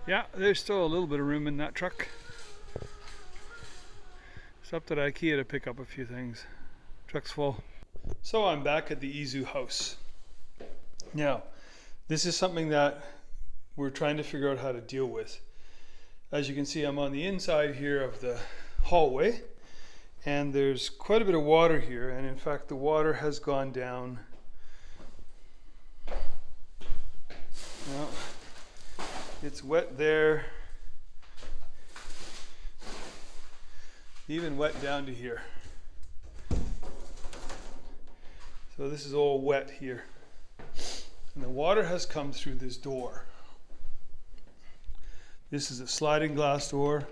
Yeah, there's still a little bit of room in that truck. Stopped at IKEA to pick up a few things. Truck's full. So I'm back at the Izu house. Now, this is something that we're trying to figure out how to deal with. As you can see, I'm on the inside here of the hallway, and there's quite a bit of water here, and in fact the water has gone down. Well, it's wet there, even wet down to here. So this is all wet here. And the water has come through this door. This is a sliding glass door.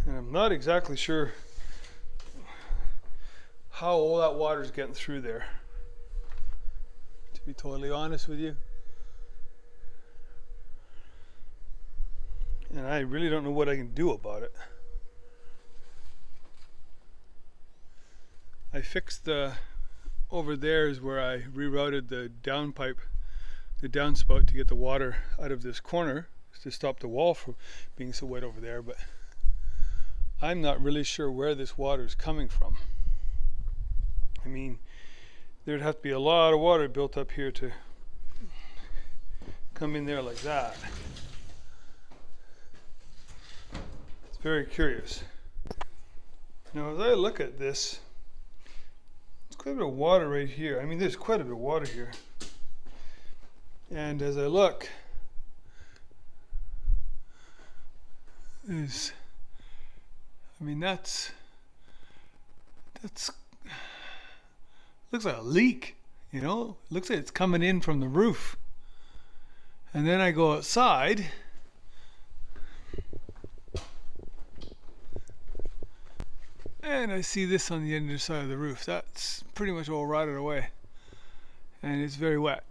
And I'm not exactly sure how all that water is getting through there, to be totally honest with you. And I really don't know what I can do about it. I fixed over there is where I rerouted the downpipe, the downspout, to get the water out of this corner to stop the wall from being so wet over there, but I'm not really sure where this water is coming from. I mean, there'd have to be a lot of water built up here to come in there like that. It's very curious. Now, as I look at this, there's quite a bit of water right here. I mean, there's quite a bit of water here. And as I look, there's, I mean, that's looks like a leak, you know? It looks like it's coming in from the roof. And then I go outside, and I see this on the other side of the roof. That's pretty much all rotted away. And it's very wet.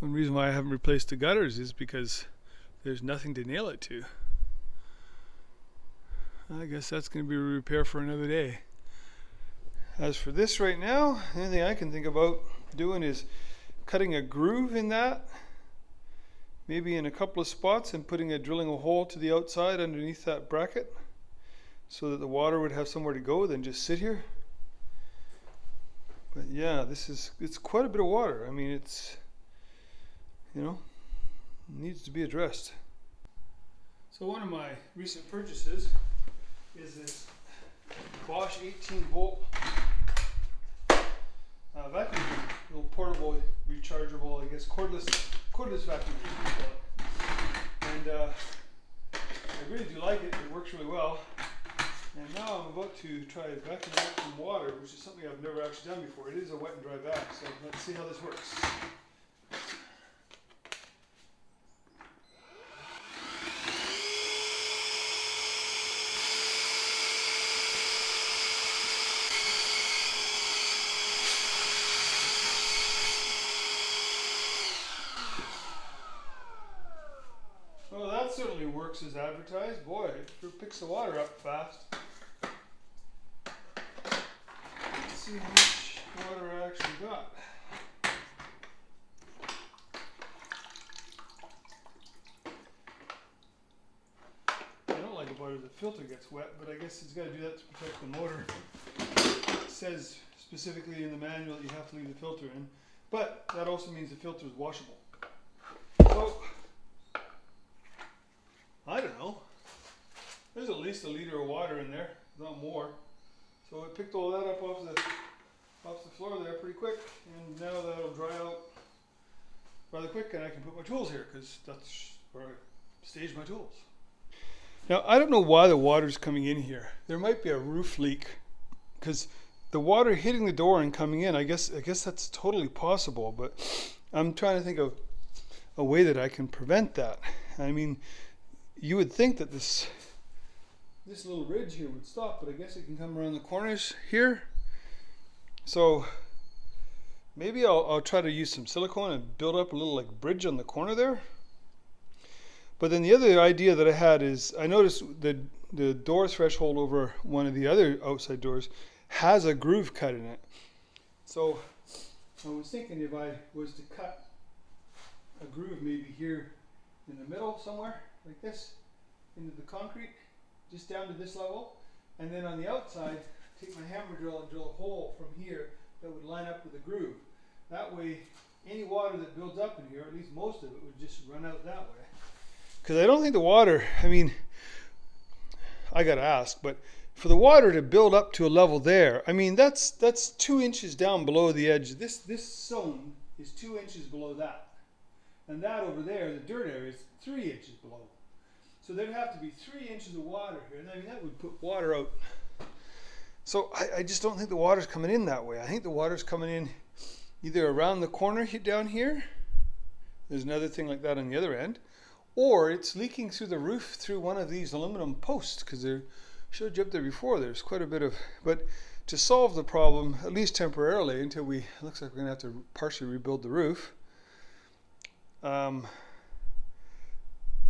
One reason why I haven't replaced the gutters is because there's nothing to nail it to. I guess that's going to be a repair for another day. As for this right now, the only thing I can think about doing is cutting a groove in that, maybe in a couple of spots, and drilling a hole to the outside underneath that bracket so that the water would have somewhere to go than just sit here. But yeah, it's quite a bit of water. I mean, it's, you know, needs to be addressed. So one of my recent purchases is this Bosch 18-volt vacuum, little portable, rechargeable, I guess cordless vacuum. And I really do like it. It works really well. And now I'm about to try vacuuming out some water, which is something I've never actually done before. It is a wet and dry vac, so let's see how this works. Well, that certainly works as advertised. Boy, it sure picks the water up fast. Let's see how much water I actually got. What I don't like about it is the filter gets wet, but I guess it's got to do that to protect the motor. It says specifically in the manual that you have to leave the filter in, but that also means the filter is washable. So, I don't know. There's at least a liter of water in there, not more. So I picked all that up off the floor there pretty quick, and now that'll dry out rather quick, and I can put my tools here because that's where I stage my tools. Now I don't know why the water's coming in here. There might be a roof leak because the water hitting the door and coming in. I guess that's totally possible, but I'm trying to think of a way that I can prevent that. I mean, you would think that this little ridge here would stop, but I guess it can come around the corners here. So maybe I'll try to use some silicone and build up a little like bridge on the corner there. But then the other idea that I had is I noticed that the door threshold over one of the other outside doors has a groove cut in it. So I was thinking if I was to cut a groove maybe here in the middle somewhere, like this, into the concrete, just down to this level, and then on the outside, take my hammer drill and drill a hole from here that would line up with the groove. That way, any water that builds up in here, or at least most of it, would just run out that way. Because I don't think the water, I mean, I gotta ask, but for the water to build up to a level there, I mean, that's 2 inches down below the edge. This zone is 2 inches below that. And that over there, the dirt area, is 3 inches below. So there'd have to be 3 inches of water here, and I mean, that would put water out. So I just don't think the water's coming in that way. I think the water's coming in either around the corner down here, there's another thing like that on the other end, or it's leaking through the roof through one of these aluminum posts, because I showed you up there before, there's quite a bit of, but to solve the problem, at least temporarily, until it looks like we're gonna have to partially rebuild the roof,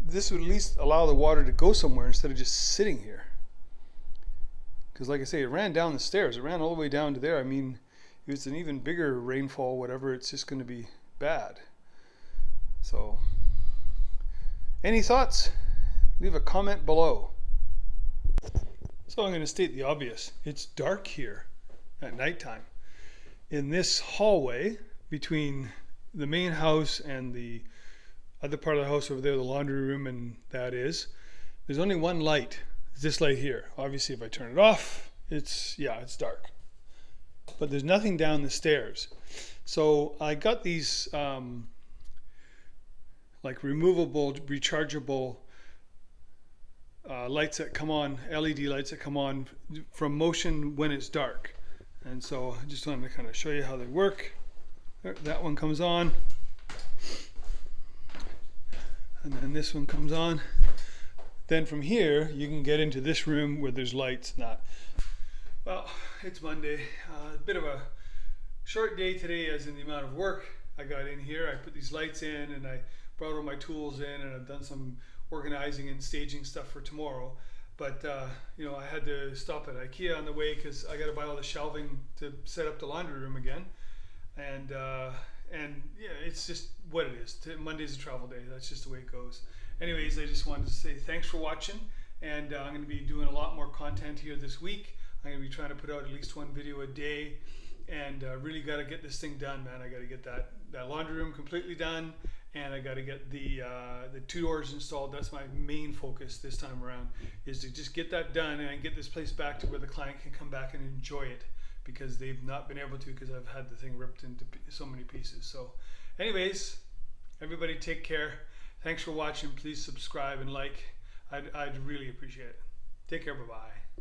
this would at least allow the water to go somewhere instead of just sitting here. Because like I say, it ran down the stairs, it ran all the way down to there. I mean, if it's an even bigger rainfall, whatever, it's just gonna be bad. So, any thoughts? Leave a comment below. So I'm going to state the obvious. It's dark here at nighttime. In this hallway between the main house and the other part of the house over there, the laundry room, and there's only one light. It's this light here. Obviously, if I turn it off, it's dark. But there's nothing down the stairs. So I got these like removable, rechargeable lights that come on, LED lights that come on from motion when it's dark. And so I just wanted to kind of show you how they work. There, that one comes on. And then this one comes on. Then from here, you can get into this room where there's lights and that. Well, it's Monday. A bit of a short day today as in the amount of work I got in here. I put these lights in and I brought all my tools in, and I've done some organizing and staging stuff for tomorrow. But you know, I had to stop at IKEA on the way because I got to buy all the shelving to set up the laundry room again. And yeah, it's just what it is. Monday's a travel day. That's just the way it goes. Anyways, I just wanted to say thanks for watching, and I'm going to be doing a lot more content here this week. I'm going to be trying to put out at least one video a day, and really got to get this thing done, man. I got to get that laundry room completely done, and I got to get the 2 doors installed. That's my main focus this time around, is to just get that done and get this place back to where the client can come back and enjoy it, because they've not been able to, because I've had the thing ripped into so many pieces. So anyways, everybody take care. Thanks for watching. Please subscribe and like. I'd really appreciate it. Take care. Bye-bye.